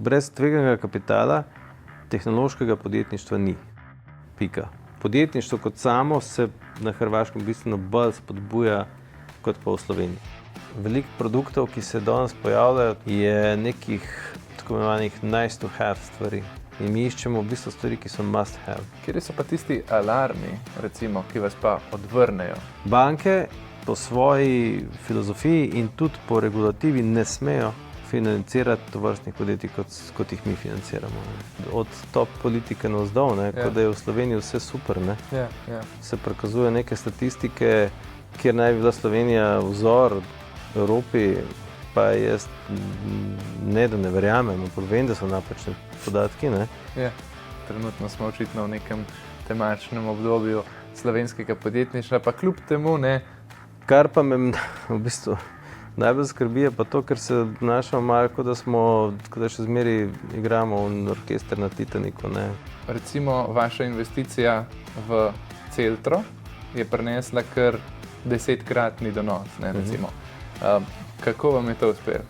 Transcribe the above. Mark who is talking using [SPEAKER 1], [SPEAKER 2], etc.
[SPEAKER 1] brez tveganega kapitala tehnološkega podjetništva ni. Pika. Podjetništvo kot samo se na Hrvaškem bistveno bolj spodbuja kot pa v Sloveniji. Veliko produktov, ki se danes pojavljajo, je nekih tako imenovanih nice to have stvari. In mi iščemo v bistvu stvari, ki so must have.
[SPEAKER 2] Kje so pa tisti alarmi, recimo, ki vas pa odvrnejo?
[SPEAKER 1] Banke po svoji filozofiji in tudi po regulativi ne smejo financirati tovrstnih podjetij, kot jih mi financiramo. Od top politike navzdol, kot da je v Sloveniji vse super. Se prikazuje neke statistike, kjer naj bi bila Slovenija vzor Evropi, pa jaz ne verjamem, pa vem, da so napačni podatki.
[SPEAKER 2] Trenutno smo očitno v nekem temačnem obdobju slovenskega podjetništva, pa kljub temu ne.
[SPEAKER 1] Kar pa me v bistvu najbolj skrbi je pa to, ker se obnašamo malo, kot da še zmeraj igramo v orkester na Titaniku.
[SPEAKER 2] Recimo vaša investicija v Celtro je prinesla kar 10-kratni donos, recimo. Kako vam je to uspelo?